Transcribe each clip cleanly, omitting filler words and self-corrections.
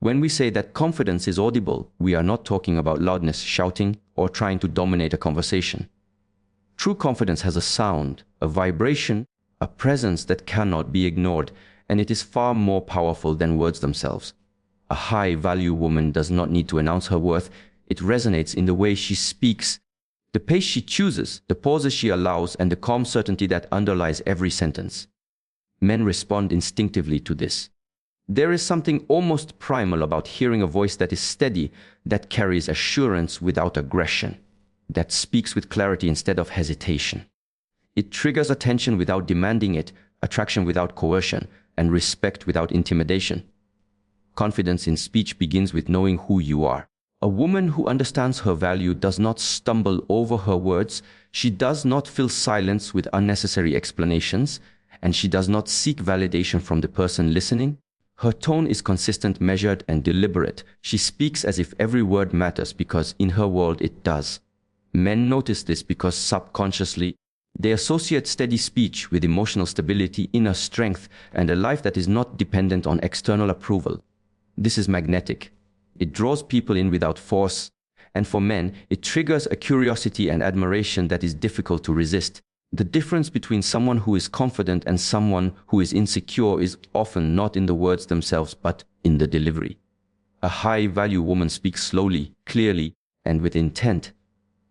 When we say that confidence is audible, we are not talking about loudness, shouting, or trying to dominate a conversation. True confidence has a sound, a vibration, a presence that cannot be ignored, and it is far more powerful than words themselves. A high-value woman does not need to announce her worth. It resonates in the way she speaks, the pace she chooses, the pauses she allows, and the calm certainty that underlies every sentence. Men respond instinctively to this. There is something almost primal about hearing a voice that is steady, that carries assurance without aggression, that speaks with clarity instead of hesitation. It triggers attention without demanding it, attraction without coercion, and respect without intimidation. Confidence in speech begins with knowing who you are. A woman who understands her value does not stumble over her words, she does not fill silence with unnecessary explanations, and she does not seek validation from the person listening. Her tone is consistent, measured, and deliberate. She speaks as if every word matters because in her world it does. Men notice this because subconsciously they associate steady speech with emotional stability, inner strength, and a life that is not dependent on external approval. This is magnetic. It draws people in without force, and for men, it triggers a curiosity and admiration that is difficult to resist. The difference between someone who is confident and someone who is insecure is often not in the words themselves, but in the delivery. A high-value woman speaks slowly, clearly, and with intent.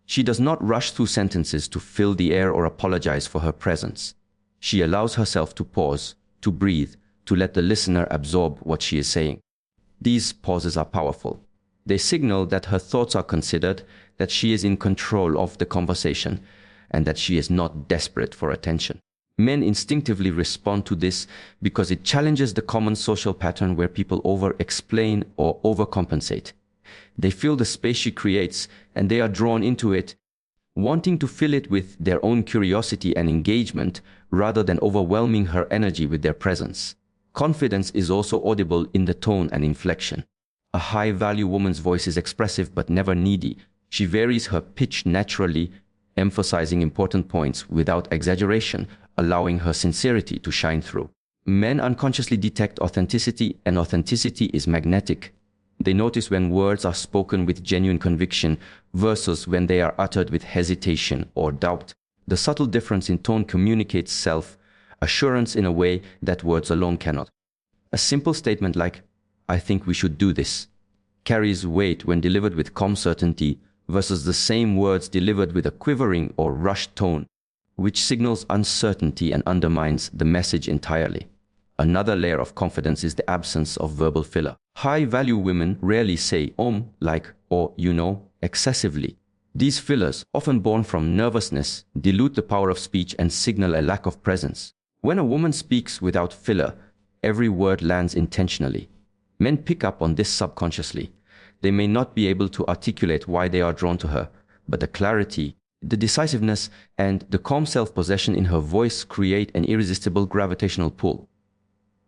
She does not rush through sentences to fill the air or apologize for her presence. She allows herself to pause, to breathe, to let the listener absorb what she is saying. These pauses are powerful. They signal that her thoughts are considered, that she is in control of the conversation, and that she is not desperate for attention. Men instinctively respond to this because it challenges the common social pattern where people over-explain or overcompensate. They feel the space she creates, and they are drawn into it, wanting to fill it with their own curiosity and engagement rather than overwhelming her energy with their presence. Confidence is also audible in the tone and inflection. A high-value woman's voice is expressive but never needy. She varies her pitch naturally, emphasizing important points without exaggeration, allowing her sincerity to shine through. Men unconsciously detect authenticity, and authenticity is magnetic. They notice when words are spoken with genuine conviction versus when they are uttered with hesitation or doubt. The subtle difference in tone communicates self-assurance in a way that words alone cannot. A simple statement like, "I think we should do this," carries weight when delivered with calm certainty versus the same words delivered with a quivering or rushed tone, which signals uncertainty and undermines the message entirely. Another layer of confidence is the absence of verbal filler. High-value women rarely say like, or excessively. These fillers, often born from nervousness, dilute the power of speech and signal a lack of presence. When a woman speaks without filler, every word lands intentionally. Men pick up on this subconsciously. They may not be able to articulate why they are drawn to her, but the clarity, the decisiveness, and the calm self-possession in her voice create an irresistible gravitational pull.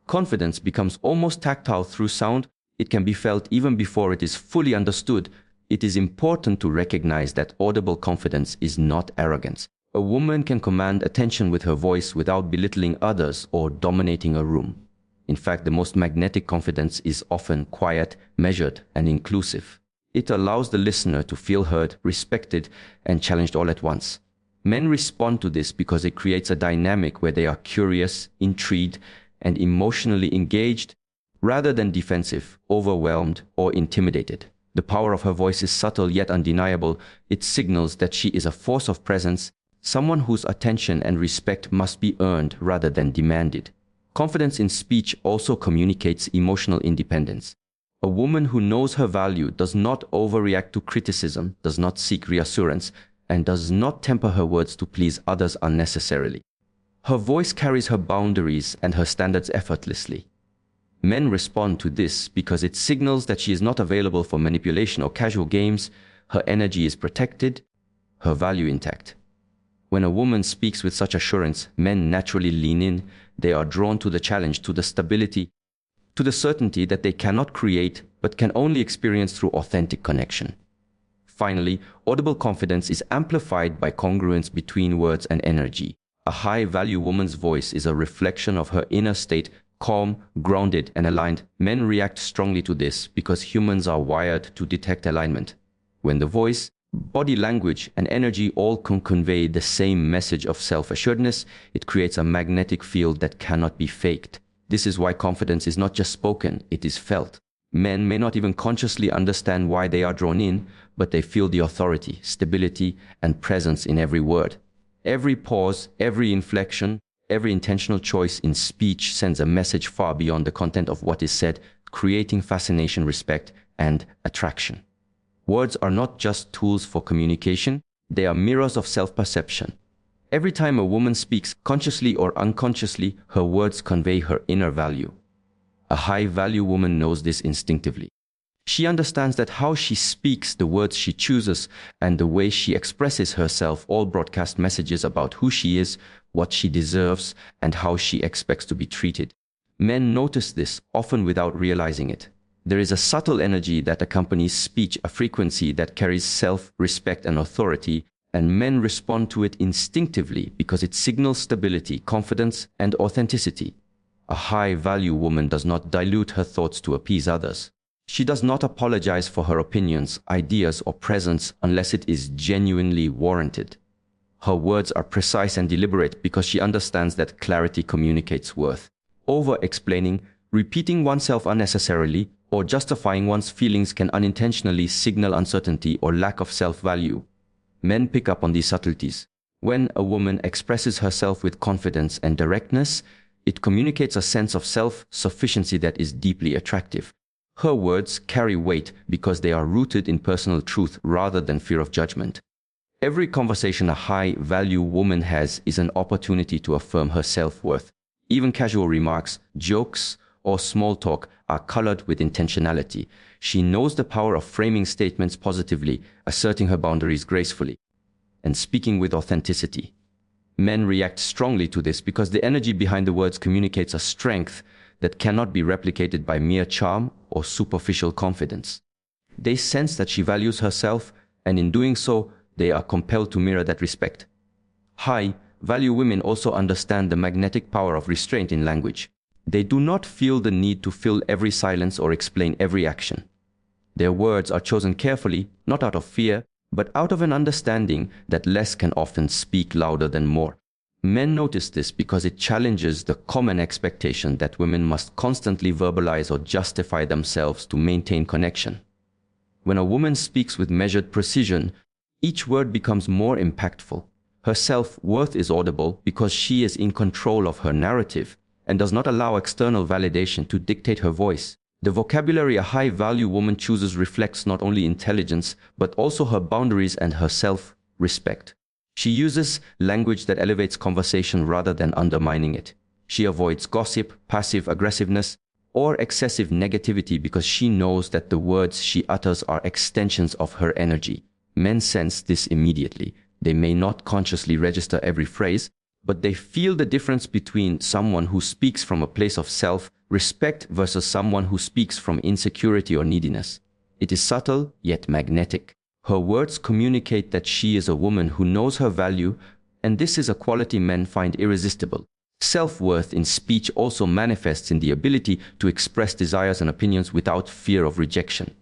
Confidence becomes almost tactile through sound. It can be felt even before it is fully understood. It is important to recognize that audible confidence is not arrogance. A woman can command attention with her voice without belittling others or dominating a room. In fact, the most magnetic confidence is often quiet, measured, and inclusive. It allows the listener to feel heard, respected, and challenged all at once. Men respond to this because it creates a dynamic where they are curious, intrigued, and emotionally engaged, rather than defensive, overwhelmed, or intimidated. The power of her voice is subtle yet undeniable. It signals that she is a force of presence, someone whose attention and respect must be earned rather than demanded. Confidence in speech also communicates emotional independence. A woman who knows her value does not overreact to criticism, does not seek reassurance, and does not temper her words to please others unnecessarily. Her voice carries her boundaries and her standards effortlessly. Men respond to this because it signals that she is not available for manipulation or casual games. Her energy is protected, her value intact. When a woman speaks with such assurance, men naturally lean in. They are drawn to the challenge, to the stability, to the certainty that they cannot create but can only experience through authentic connection. Finally, audible confidence is amplified by congruence between words and energy. A high-value woman's voice is a reflection of her inner state, calm, grounded, and aligned. Men react strongly to this because humans are wired to detect alignment. When the voice, body language, and energy all can convey the same message of self-assuredness, it creates a magnetic field that cannot be faked. This is why confidence is not just spoken, it is felt. Men may not even consciously understand why they are drawn in, but they feel the authority, stability, and presence in every word. Every pause, every inflection, every intentional choice in speech sends a message far beyond the content of what is said, creating fascination, respect, and attraction. Words are not just tools for communication, they are mirrors of self-perception. Every time a woman speaks, consciously or unconsciously, her words convey her inner value. A high-value woman knows this instinctively. She understands that how she speaks, the words she chooses, and the way she expresses herself all broadcast messages about who she is, what she deserves, and how she expects to be treated. Men notice this, often without realizing it. There is a subtle energy that accompanies speech, a frequency that carries self-respect and authority, and men respond to it instinctively because it signals stability, confidence, and authenticity. A high-value woman does not dilute her thoughts to appease others. She does not apologize for her opinions, ideas, or presence unless it is genuinely warranted. Her words are precise and deliberate because she understands that clarity communicates worth. Over-explaining, repeating oneself unnecessarily, or justifying one's feelings can unintentionally signal uncertainty or lack of self-value. Men pick up on these subtleties. When a woman expresses herself with confidence and directness, it communicates a sense of self-sufficiency that is deeply attractive. Her words carry weight because they are rooted in personal truth rather than fear of judgment. Every conversation a high-value woman has is an opportunity to affirm her self-worth. Even casual remarks, jokes, or small talk are colored with intentionality. She knows the power of framing statements positively, asserting her boundaries gracefully, and speaking with authenticity. Men react strongly to this because the energy behind the words communicates a strength that cannot be replicated by mere charm or superficial confidence. They sense that she values herself, and in doing so, they are compelled to mirror that respect. High-value women also understand the magnetic power of restraint in language. They do not feel the need to fill every silence or explain every action. Their words are chosen carefully, not out of fear, but out of an understanding that less can often speak louder than more. Men notice this because it challenges the common expectation that women must constantly verbalize or justify themselves to maintain connection. When a woman speaks with measured precision, each word becomes more impactful. Her self-worth is audible because she is in control of her narrative and does not allow external validation to dictate her voice. The vocabulary a high-value woman chooses reflects not only intelligence, but also her boundaries and her self-respect. She uses language that elevates conversation rather than undermining it. She avoids gossip, passive aggressiveness, or excessive negativity because she knows that the words she utters are extensions of her energy. Men sense this immediately. They may not consciously register every phrase, but they feel the difference between someone who speaks from a place of self-respect versus someone who speaks from insecurity or neediness. It is subtle, yet magnetic. Her words communicate that she is a woman who knows her value, and this is a quality men find irresistible. Self-worth in speech also manifests in the ability to express desires and opinions without fear of rejection.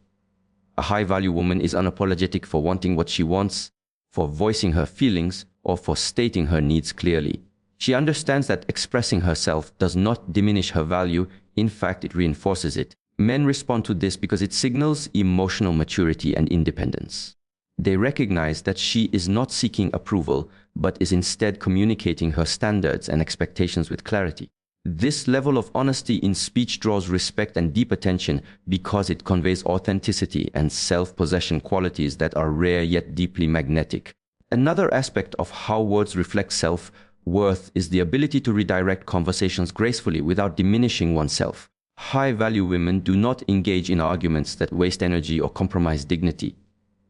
A high-value woman is unapologetic for wanting what she wants, for voicing her feelings, or for stating her needs clearly. She understands that expressing herself does not diminish her value, in fact it reinforces it. Men respond to this because it signals emotional maturity and independence. They recognize that she is not seeking approval, but is instead communicating her standards and expectations with clarity. This level of honesty in speech draws respect and deep attention because it conveys authenticity and self-possession, qualities that are rare yet deeply magnetic. Another aspect of how words reflect self-worth is the ability to redirect conversations gracefully without diminishing oneself. High-value women do not engage in arguments that waste energy or compromise dignity.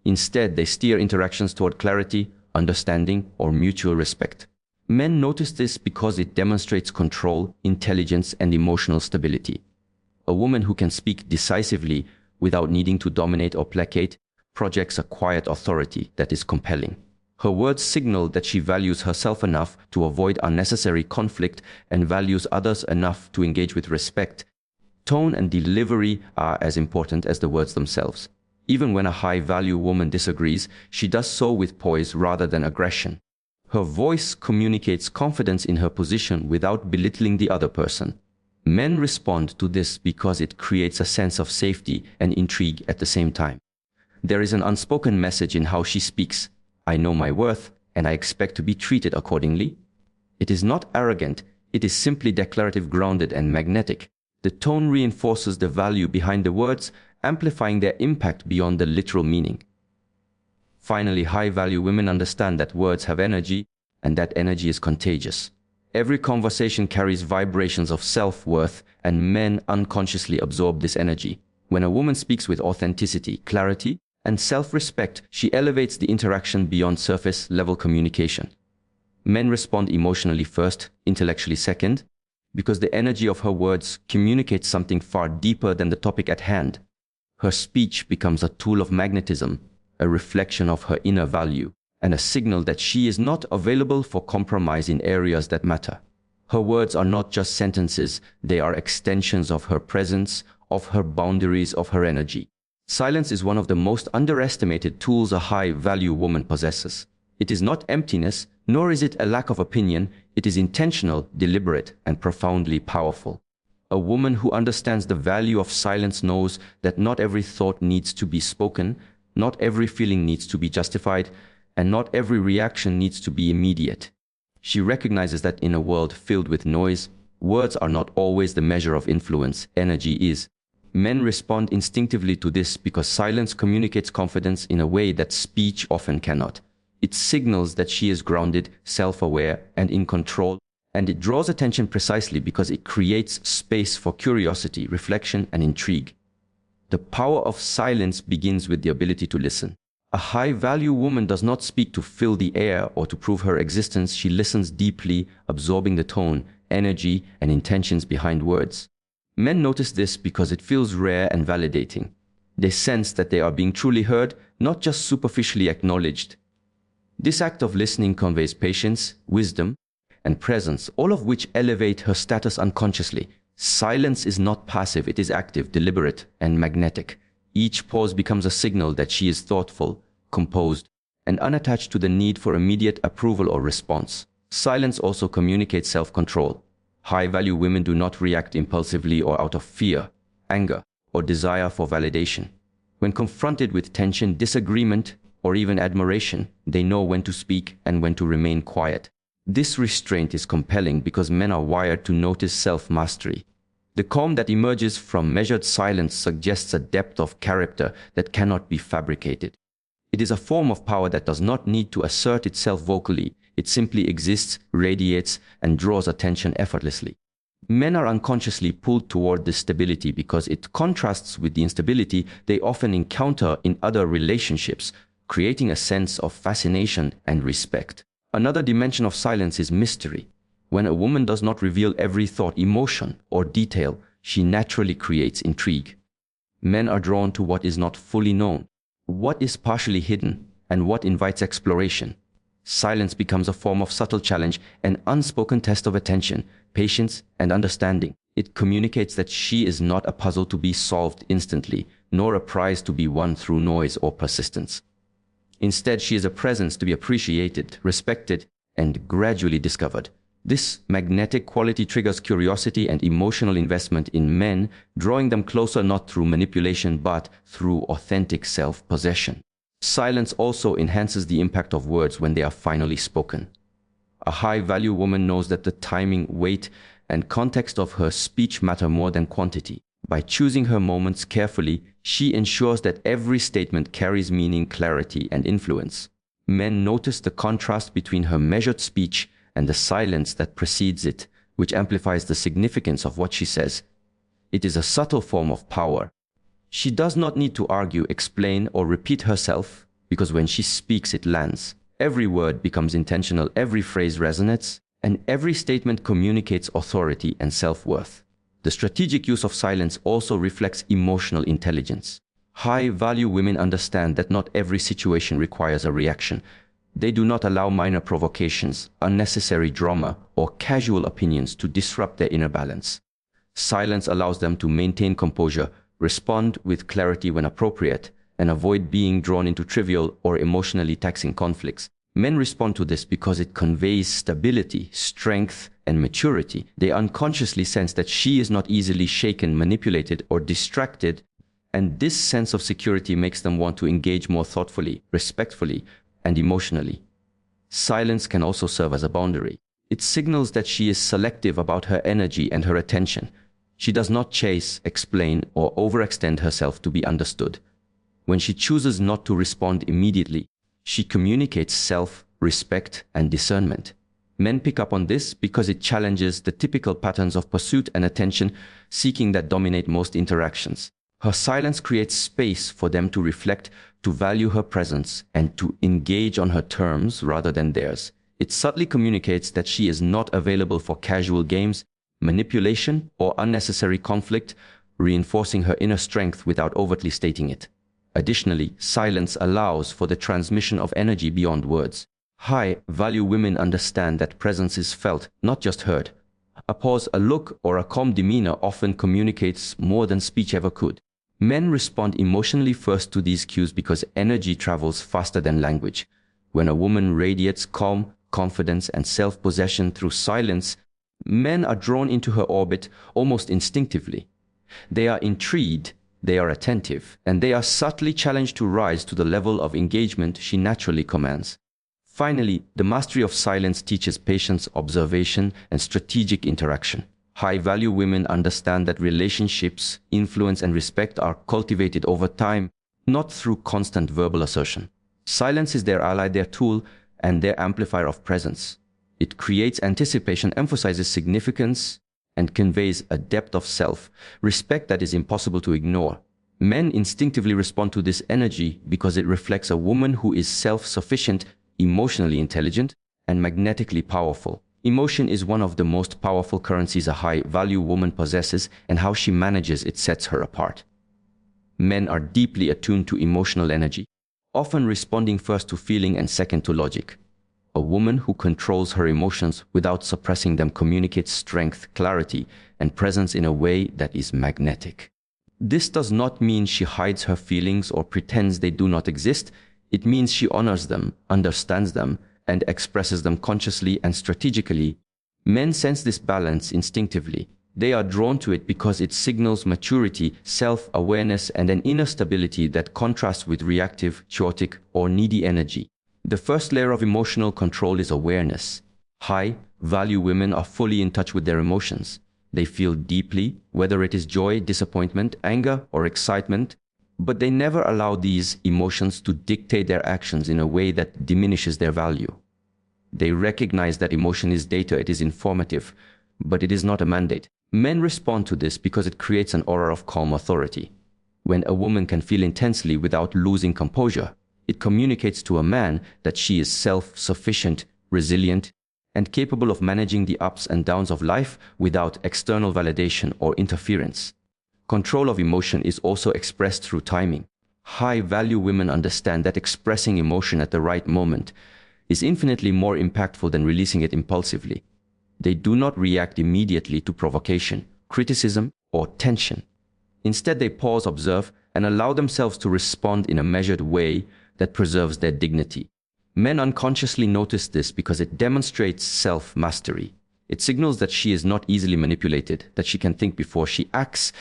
Instead, they steer interactions toward clarity, understanding, or mutual respect. Men notice this because it demonstrates control, intelligence, and emotional stability. A woman who can speak decisively without needing to dominate or placate projects a quiet authority that is compelling. Her words signal that she values herself enough to avoid unnecessary conflict and values others enough to engage with respect. Tone and delivery are as important as the words themselves. Even when a high-value woman disagrees, she does so with poise rather than aggression. Her voice communicates confidence in her position without belittling the other person. Men respond to this because it creates a sense of safety and intrigue at the same time. There is an unspoken message in how she speaks. I know my worth, and I expect to be treated accordingly. It is not arrogant, it is simply declarative, grounded, and magnetic. The tone reinforces the value behind the words, amplifying their impact beyond the literal meaning. Finally, high-value women understand that words have energy, and that energy is contagious. Every conversation carries vibrations of self-worth, and men unconsciously absorb this energy. When a woman speaks with authenticity, clarity, and self-respect, she elevates the interaction beyond surface-level communication. Men respond emotionally first, intellectually second, because the energy of her words communicates something far deeper than the topic at hand. Her speech becomes a tool of magnetism, a reflection of her inner value, and a signal that she is not available for compromise in areas that matter. Her words are not just sentences, they are extensions of her presence, of her boundaries, of her energy. Silence is one of the most underestimated tools a high-value woman possesses. It is not emptiness, nor is it a lack of opinion. It is intentional, deliberate, and profoundly powerful. A woman who understands the value of silence knows that not every thought needs to be spoken, not every feeling needs to be justified, and not every reaction needs to be immediate. She recognizes that in a world filled with noise, words are not always the measure of influence, energy is. Men respond instinctively to this because silence communicates confidence in a way that speech often cannot. It signals that she is grounded, self-aware, and in control, and it draws attention precisely because it creates space for curiosity, reflection, and intrigue. The power of silence begins with the ability to listen. A high-value woman does not speak to fill the air or to prove her existence. She listens deeply, absorbing the tone, energy, and intentions behind words. Men notice this because it feels rare and validating. They sense that they are being truly heard, not just superficially acknowledged. This act of listening conveys patience, wisdom, and presence, all of which elevate her status unconsciously. Silence is not passive, it is active, deliberate, and magnetic. Each pause becomes a signal that she is thoughtful, composed, and unattached to the need for immediate approval or response. Silence also communicates self-control. High-value women do not react impulsively or out of fear, anger, or desire for validation. When confronted with tension, disagreement, or even admiration, they know when to speak and when to remain quiet. This restraint is compelling because men are wired to notice self-mastery. The calm that emerges from measured silence suggests a depth of character that cannot be fabricated. It is a form of power that does not need to assert itself vocally. It simply exists, radiates, and draws attention effortlessly. Men are unconsciously pulled toward this stability because it contrasts with the instability they often encounter in other relationships, creating a sense of fascination and respect. Another dimension of silence is mystery. When a woman does not reveal every thought, emotion, or detail, she naturally creates intrigue. Men are drawn to what is not fully known, what is partially hidden, and what invites exploration. Silence becomes a form of subtle challenge, an unspoken test of attention, patience, and understanding. It communicates that she is not a puzzle to be solved instantly, nor a prize to be won through noise or persistence. Instead, she is a presence to be appreciated, respected, and gradually discovered. This magnetic quality triggers curiosity and emotional investment in men, drawing them closer not through manipulation but through authentic self-possession. Silence also enhances the impact of words when they are finally spoken. A high-value woman knows that the timing, weight, and context of her speech matter more than quantity. By choosing her moments carefully, she ensures that every statement carries meaning, clarity, and influence. Men notice the contrast between her measured speech and the silence that precedes it, which amplifies the significance of what she says. It is a subtle form of power. She does not need to argue, explain, or repeat herself, because when she speaks, it lands. Every word becomes intentional, every phrase resonates, and every statement communicates authority and self-worth. The strategic use of silence also reflects emotional intelligence. High-value women understand that not every situation requires a reaction. They do not allow minor provocations, unnecessary drama, or casual opinions to disrupt their inner balance. Silence allows them to maintain composure, respond with clarity when appropriate, and avoid being drawn into trivial or emotionally taxing conflicts. Men respond to this because it conveys stability, strength, and maturity. They unconsciously sense that she is not easily shaken, manipulated, or distracted, and this sense of security makes them want to engage more thoughtfully, respectfully, and emotionally. Silence can also serve as a boundary. It signals that she is selective about her energy and her attention. She does not chase, explain, or overextend herself to be understood. When she chooses not to respond immediately, she communicates self-respect and discernment. Men pick up on this because it challenges the typical patterns of pursuit and attention seeking that dominate most interactions. Her silence creates space for them to reflect, to value her presence, and to engage on her terms rather than theirs. It subtly communicates that she is not available for casual games, manipulation, or unnecessary conflict, reinforcing her inner strength without overtly stating it. Additionally, silence allows for the transmission of energy beyond words. High-value women understand that presence is felt, not just heard. A pause, a look, or a calm demeanor often communicates more than speech ever could. Men respond emotionally first to these cues because energy travels faster than language. When a woman radiates calm, confidence, and self-possession through silence, men are drawn into her orbit almost instinctively. They are intrigued, they are attentive, and they are subtly challenged to rise to the level of engagement she naturally commands. Finally, the mastery of silence teaches patience, observation, and strategic interaction. High-value women understand that relationships, influence, and respect are cultivated over time, not through constant verbal assertion. Silence is their ally, their tool, and their amplifier of presence. It creates anticipation, emphasizes significance, and conveys a depth of self-respect that is impossible to ignore. Men instinctively respond to this energy because it reflects a woman who is self-sufficient, emotionally intelligent, and magnetically powerful. Emotion is one of the most powerful currencies a high-value woman possesses, and how she manages it sets her apart. Men are deeply attuned to emotional energy, often responding first to feeling and second to logic. A woman who controls her emotions without suppressing them communicates strength, clarity, and presence in a way that is magnetic. This does not mean she hides her feelings or pretends they do not exist. It means she honors them, understands them, and expresses them consciously and strategically. Men sense this balance instinctively. They are drawn to it because it signals maturity, self-awareness, and an inner stability that contrasts with reactive, chaotic, or needy energy. The first layer of emotional control is awareness. High-value women are fully in touch with their emotions. They feel deeply, whether it is joy, disappointment, anger, or excitement, but they never allow these emotions to dictate their actions in a way that diminishes their value. They recognize that emotion is data, it is informative, but it is not a mandate. Men respond to this because it creates an aura of calm authority. When a woman can feel intensely without losing composure, it communicates to a man that she is self-sufficient, resilient, and capable of managing the ups and downs of life without external validation or interference. Control of emotion is also expressed through timing. High-value women understand that expressing emotion at the right moment is infinitely more impactful than releasing it impulsively. They do not react immediately to provocation, criticism, or tension. Instead, they pause, observe, and allow themselves to respond in a measured way that preserves their dignity. Men unconsciously notice this because it demonstrates self-mastery. It signals that she is not easily manipulated, that she can think before she acts,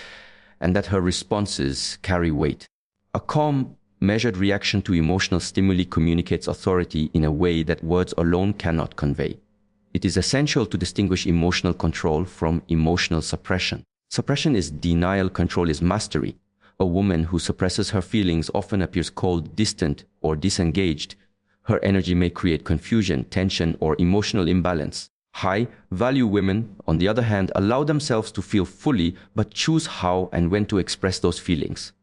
and that her responses carry weight. A calm, measured reaction to emotional stimuli communicates authority in a way that words alone cannot convey. It is essential to distinguish emotional control from emotional suppression. Suppression is denial, control is mastery. A woman who suppresses her feelings often appears cold, distant, or disengaged. Her energy may create confusion, tension, or emotional imbalance. High-value women, on the other hand, allow themselves to feel fully but choose how and when to express those feelings.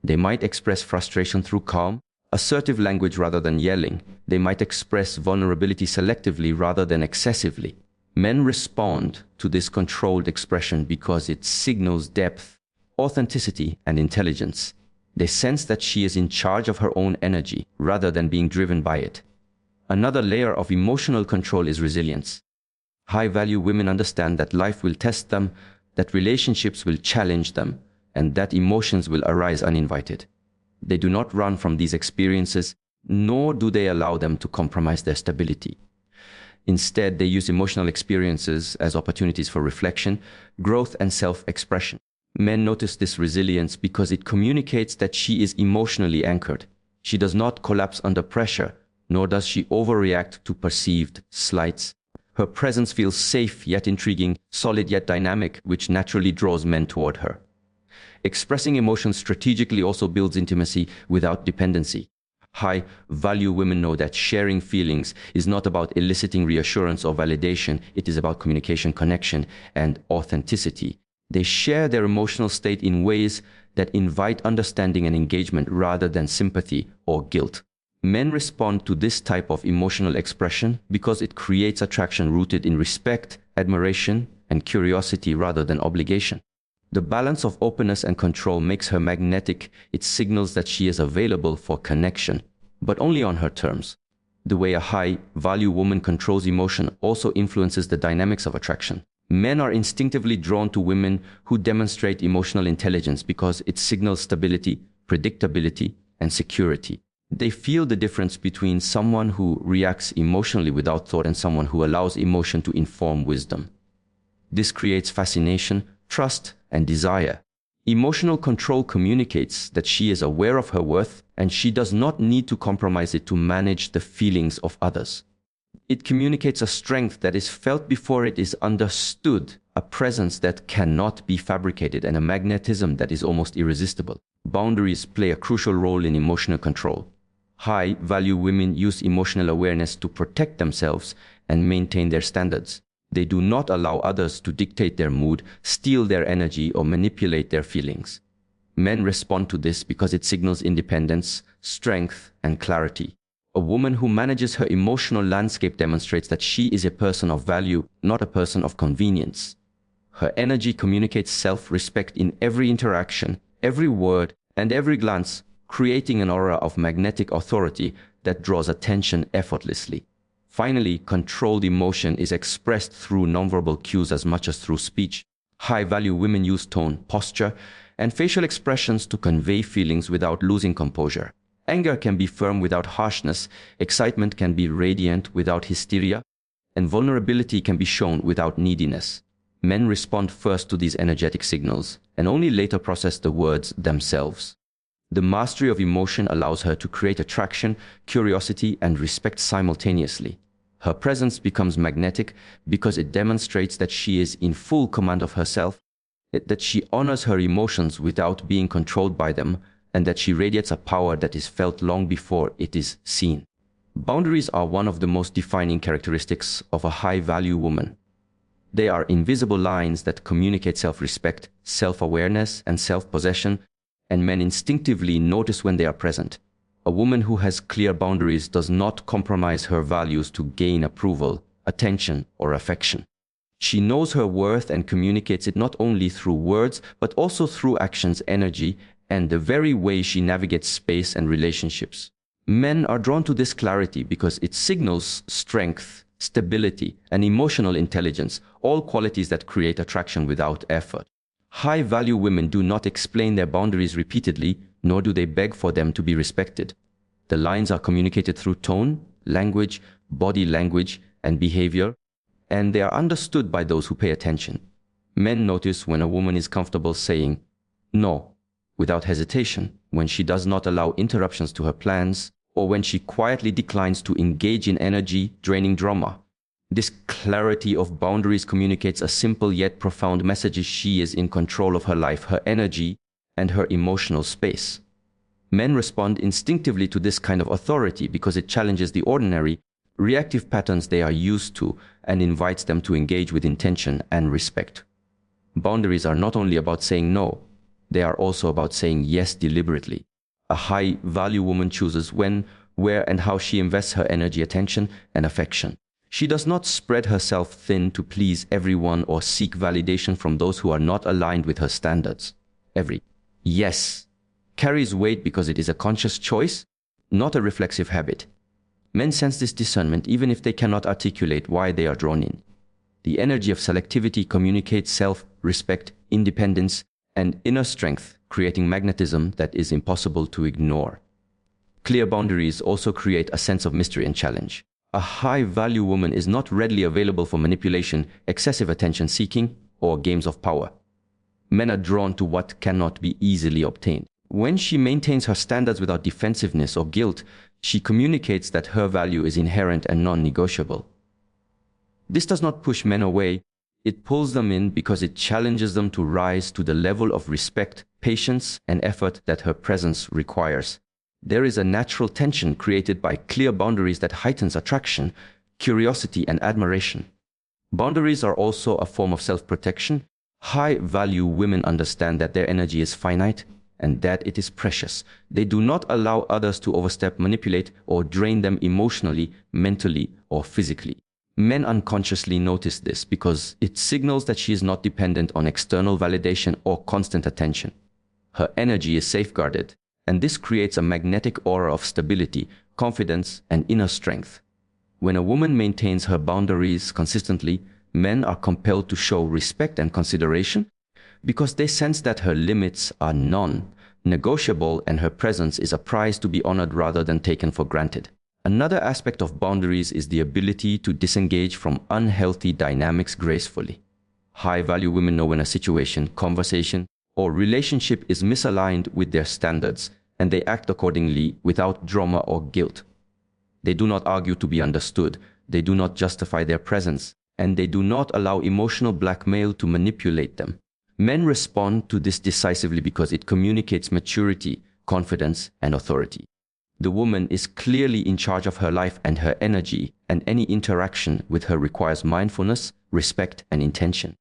They might express frustration through calm, assertive language rather than yelling. They might express vulnerability selectively rather than excessively. Men respond to this controlled expression because it signals depth, authenticity, and intelligence. They sense that she is in charge of her own energy rather than being driven by it. Another layer of emotional control is resilience. High-value women understand that life will test them, that relationships will challenge them, and that emotions will arise uninvited. They do not run from these experiences, nor do they allow them to compromise their stability. Instead, they use emotional experiences as opportunities for reflection, growth, and self-expression. Men notice this resilience because it communicates that she is emotionally anchored. She does not collapse under pressure, nor does she overreact to perceived slights. Her presence feels safe yet intriguing, solid yet dynamic, which naturally draws men toward her. Expressing emotions strategically also builds intimacy without dependency. High-value women know that sharing feelings is not about eliciting reassurance or validation. It is about communication, connection, and authenticity. They share their emotional state in ways that invite understanding and engagement rather than sympathy or guilt. Men respond to this type of emotional expression because it creates attraction rooted in respect, admiration, and curiosity rather than obligation. The balance of openness and control makes her magnetic. It signals that she is available for connection, but only on her terms. The way a high-value woman controls emotion also influences the dynamics of attraction. Men are instinctively drawn to women who demonstrate emotional intelligence because it signals stability, predictability, and security. They feel the difference between someone who reacts emotionally without thought and someone who allows emotion to inform wisdom. This creates fascination, trust, and desire. Emotional control communicates that she is aware of her worth and she does not need to compromise it to manage the feelings of others. It communicates a strength that is felt before it is understood, a presence that cannot be fabricated, and a magnetism that is almost irresistible. Boundaries play a crucial role in emotional control. High-value women use emotional awareness to protect themselves and maintain their standards. They do not allow others to dictate their mood, steal their energy, or manipulate their feelings. Men respond to this because it signals independence, strength, and clarity. A woman who manages her emotional landscape demonstrates that she is a person of value, not a person of convenience. Her energy communicates self-respect in every interaction, every word, and every glance, creating an aura of magnetic authority that draws attention effortlessly. Finally, controlled emotion is expressed through nonverbal cues as much as through speech. High-value women use tone, posture, and facial expressions to convey feelings without losing composure. Anger can be firm without harshness, excitement can be radiant without hysteria, and vulnerability can be shown without neediness. Men respond first to these energetic signals and only later process the words themselves. The mastery of emotion allows her to create attraction, curiosity, and respect simultaneously. Her presence becomes magnetic because it demonstrates that she is in full command of herself, that she honors her emotions without being controlled by them, and that she radiates a power that is felt long before it is seen. Boundaries are one of the most defining characteristics of a high-value woman. They are invisible lines that communicate self-respect, self-awareness, and self-possession, and men instinctively notice when they are present. A woman who has clear boundaries does not compromise her values to gain approval, attention, or affection. She knows her worth and communicates it not only through words, but also through actions, energy, and the very way she navigates space and relationships. Men are drawn to this clarity because it signals strength, stability, and emotional intelligence, all qualities that create attraction without effort. High-value women do not explain their boundaries repeatedly, nor do they beg for them to be respected. The lines are communicated through tone, language, body language, and behavior, and they are understood by those who pay attention. Men notice when a woman is comfortable saying no without hesitation, when she does not allow interruptions to her plans, or when she quietly declines to engage in energy-draining drama. This clarity of boundaries communicates a simple yet profound message: she is in control of her life, her energy, and her emotional space. Men respond instinctively to this kind of authority because it challenges the ordinary, reactive patterns they are used to and invites them to engage with intention and respect. Boundaries are not only about saying no, they are also about saying yes deliberately. A high-value woman chooses when, where, and how she invests her energy, attention, and affection. She does not spread herself thin to please everyone or seek validation from those who are not aligned with her standards. Every yes carries weight because it is a conscious choice, not a reflexive habit. Men sense this discernment even if they cannot articulate why they are drawn in. The energy of selectivity communicates self-respect, independence, and inner strength, creating magnetism that is impossible to ignore. Clear boundaries also create a sense of mystery and challenge. A high-value woman is not readily available for manipulation, excessive attention-seeking, or games of power. Men are drawn to what cannot be easily obtained. When she maintains her standards without defensiveness or guilt, she communicates that her value is inherent and non-negotiable. This does not push men away, it pulls them in because it challenges them to rise to the level of respect, patience, and effort that her presence requires. There is a natural tension created by clear boundaries that heightens attraction, curiosity, and admiration. Boundaries are also a form of self-protection. High-value women understand that their energy is finite and that it is precious. They do not allow others to overstep, manipulate, or drain them emotionally, mentally, or physically. Men unconsciously notice this because it signals that she is not dependent on external validation or constant attention. Her energy is safeguarded, and this creates a magnetic aura of stability, confidence, and inner strength. When a woman maintains her boundaries consistently, men are compelled to show respect and consideration because they sense that her limits are non-negotiable and her presence is a prize to be honored rather than taken for granted. Another aspect of boundaries is the ability to disengage from unhealthy dynamics gracefully. High-value women know when a situation, conversation, or relationship is misaligned with their standards, and they act accordingly without drama or guilt. They do not argue to be understood, they do not justify their presence, and they do not allow emotional blackmail to manipulate them. Men respond to this decisively because it communicates maturity, confidence, and authority. The woman is clearly in charge of her life and her energy, and any interaction with her requires mindfulness, respect, and intention.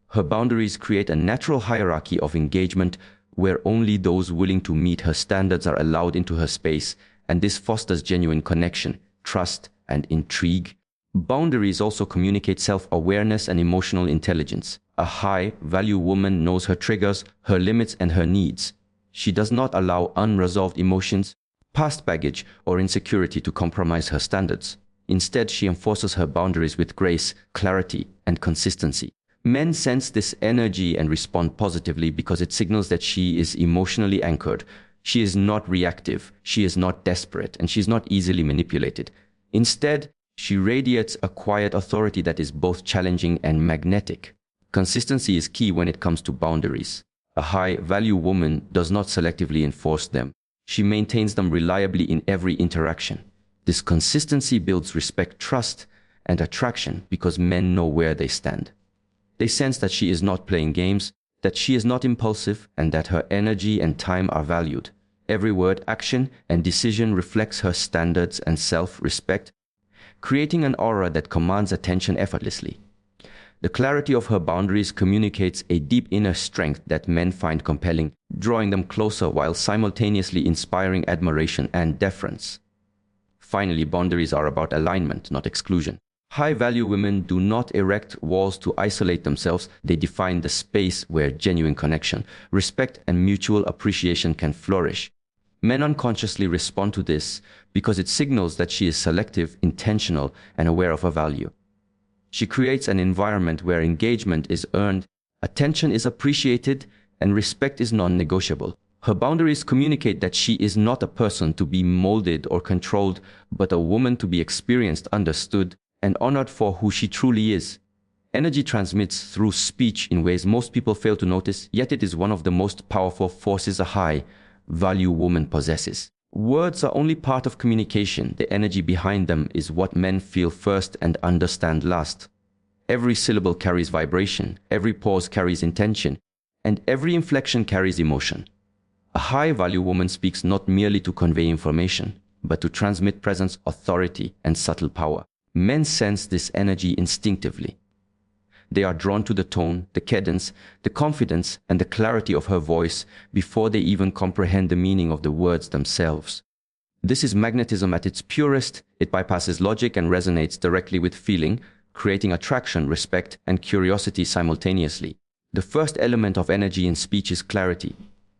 Her boundaries create a natural hierarchy of engagement where only those willing to meet her standards are allowed into her space, and this fosters genuine connection, trust, and intrigue. Boundaries also communicate self-awareness and emotional intelligence. A high-value woman knows her triggers, her limits, and her needs. She does not allow unresolved emotions, past baggage, or insecurity to compromise her standards. Instead, she enforces her boundaries with grace, clarity, and consistency. Men sense this energy and respond positively because it signals that she is emotionally anchored. She is not reactive, she is not desperate, and she is not easily manipulated. Instead, she radiates a quiet authority that is both challenging and magnetic. Consistency is key when it comes to boundaries. A high-value woman does not selectively enforce them. She maintains them reliably in every interaction. This consistency builds respect, trust, and attraction because men know where they stand. They sense that she is not playing games, that she is not impulsive, and that her energy and time are valued. Every word, action, and decision reflects her standards and self-respect, creating an aura that commands attention effortlessly. The clarity of her boundaries communicates a deep inner strength that men find compelling, drawing them closer while simultaneously inspiring admiration and deference. Finally, boundaries are about alignment, not exclusion. High-value women do not erect walls to isolate themselves. They define the space where genuine connection, respect, and mutual appreciation can flourish. Men unconsciously respond to this because it signals that she is selective, intentional, and aware of her value. She creates an environment where engagement is earned, attention is appreciated, and respect is non-negotiable. Her boundaries communicate that she is not a person to be molded or controlled, but a woman to be experienced, understood, and honored for who she truly is. Energy transmits through speech in ways most people fail to notice, yet it is one of the most powerful forces a high-value woman possesses. Words are only part of communication. The energy behind them is what men feel first and understand last. Every syllable carries vibration, every pause carries intention, and every inflection carries emotion. A high-value woman speaks not merely to convey information, but to transmit presence, authority, and subtle power. Men sense this energy instinctively. They are drawn to the tone, the cadence, the confidence, and the clarity of her voice before they even comprehend the meaning of the words themselves. This is magnetism at its purest. It bypasses logic and resonates directly with feeling, creating attraction, respect, and curiosity simultaneously. The first element of energy in speech is clarity.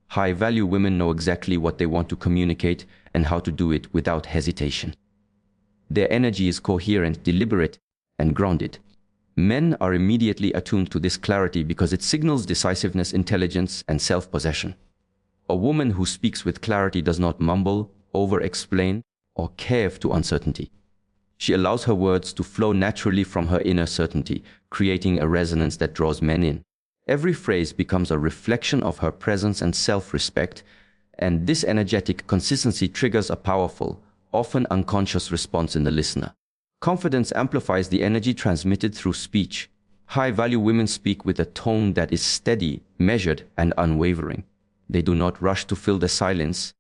High-value women know exactly what they want to communicate and how to do it without hesitation. Their energy is coherent, deliberate, and grounded. Men are immediately attuned to this clarity because it signals decisiveness, intelligence, and self-possession. A woman who speaks with clarity does not mumble, over-explain, or cave to uncertainty. She allows her words to flow naturally from her inner certainty, creating a resonance that draws men in. Every phrase becomes a reflection of her presence and self-respect, and this energetic consistency triggers a powerful, often unconscious response in the listener. Confidence amplifies the energy transmitted through speech. High-value women speak with a tone that is steady, measured, and unwavering. They do not rush to fill the silence,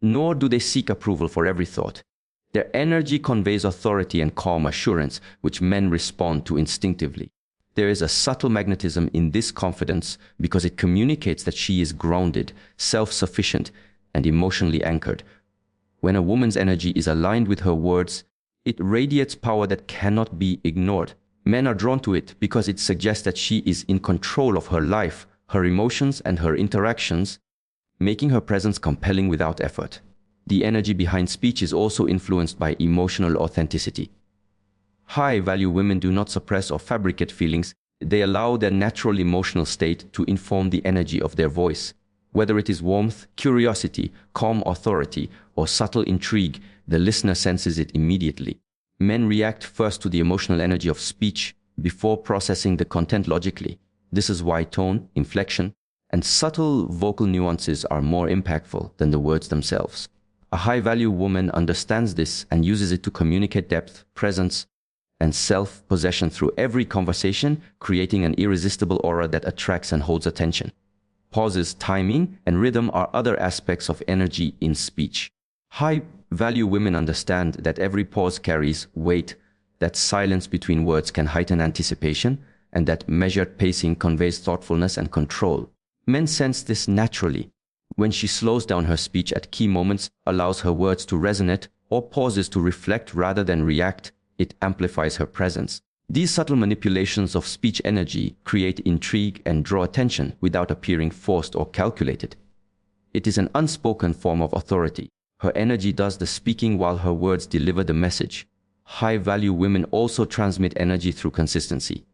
nor do they seek approval for every thought. Their energy conveys authority and calm assurance, which men respond to instinctively. There is a subtle magnetism in this confidence because it communicates that she is grounded, self-sufficient, and emotionally anchored. When a woman's energy is aligned with her words, it radiates power that cannot be ignored. Men are drawn to it because it suggests that she is in control of her life, her emotions, and her interactions, making her presence compelling without effort. The energy behind speech is also influenced by emotional authenticity. High-value women do not suppress or fabricate feelings. They allow their natural emotional state to inform the energy of their voice. Whether it is warmth, curiosity, calm authority, or subtle intrigue, the listener senses it immediately. Men react first to the emotional energy of speech before processing the content logically. This is why tone, inflection, and subtle vocal nuances are more impactful than the words themselves. A high-value woman understands this and uses it to communicate depth, presence, and self-possession through every conversation, creating an irresistible aura that attracts and holds attention. Pauses, timing, and rhythm are other aspects of energy in speech. High-value women understand that every pause carries weight, that silence between words can heighten anticipation, and that measured pacing conveys thoughtfulness and control. Men sense this naturally. When she slows down her speech at key moments, allows her words to resonate, or pauses to reflect rather than react, it amplifies her presence. These subtle manipulations of speech energy create intrigue and draw attention without appearing forced or calculated. It is an unspoken form of authority. Her energy does the speaking while her words deliver the message. High-value women also transmit energy through consistency.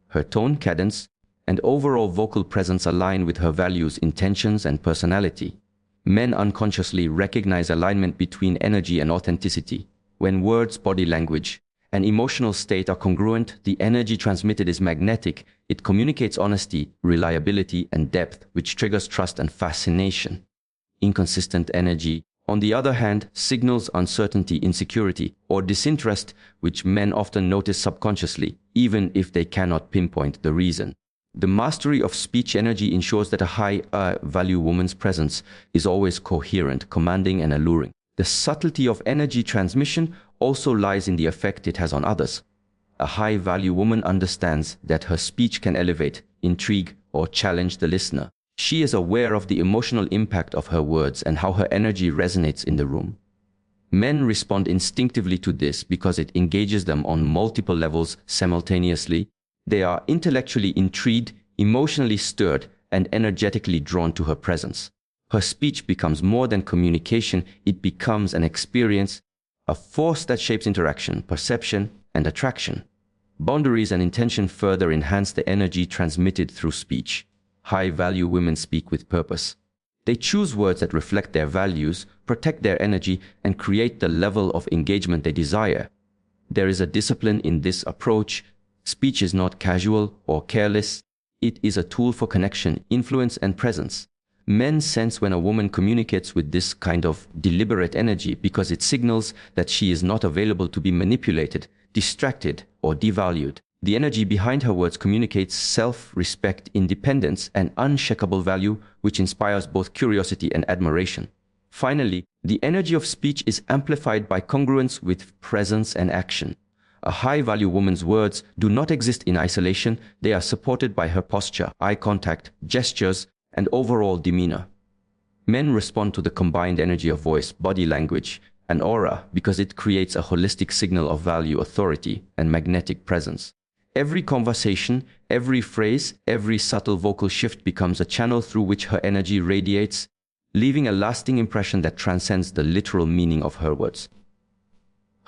Her tone, cadence, and overall vocal presence align with her values, intentions, and personality. Men unconsciously recognize alignment between energy and authenticity. When words, body language, and emotional state are congruent, the energy transmitted is magnetic. It communicates honesty, reliability, and depth, which triggers trust and fascination. Inconsistent energy, on the other hand, signals uncertainty, insecurity, or disinterest, which men often notice subconsciously, even if they cannot pinpoint the reason. The mastery of speech energy ensures that a high-value woman's presence is always coherent, commanding, and alluring. The subtlety of energy transmission also lies in the effect it has on others. A high-value woman understands that her speech can elevate, intrigue, or challenge the listener. She is aware of the emotional impact of her words and how her energy resonates in the room. Men respond instinctively to this because it engages them on multiple levels simultaneously. They are intellectually intrigued, emotionally stirred, and energetically drawn to her presence. Her speech becomes more than communication. It becomes an experience, a force that shapes interaction, perception, and attraction. Boundaries and intention further enhance the energy transmitted through speech. High-value women speak with purpose. They choose words that reflect their values, protect their energy, and create the level of engagement they desire. There is a discipline in this approach. Speech is not casual or careless. It is a tool for connection, influence, and presence. Men sense when a woman communicates with this kind of deliberate energy because it signals that she is not available to be manipulated, distracted, or devalued. The energy behind her words communicates self-respect, independence, and unshakable value, which inspires both curiosity and admiration. Finally, the energy of speech is amplified by congruence with presence and action. A high-value woman's words do not exist in isolation. They are supported by her posture, eye contact, gestures, and overall demeanor. Men respond to the combined energy of voice, body language, and aura because it creates a holistic signal of value, authority, and magnetic presence. Every conversation, every phrase, every subtle vocal shift becomes a channel through which her energy radiates, leaving a lasting impression that transcends the literal meaning of her words.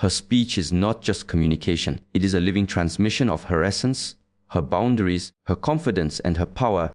Her speech is not just communication. It is a living transmission of her essence, her boundaries, her confidence, and her power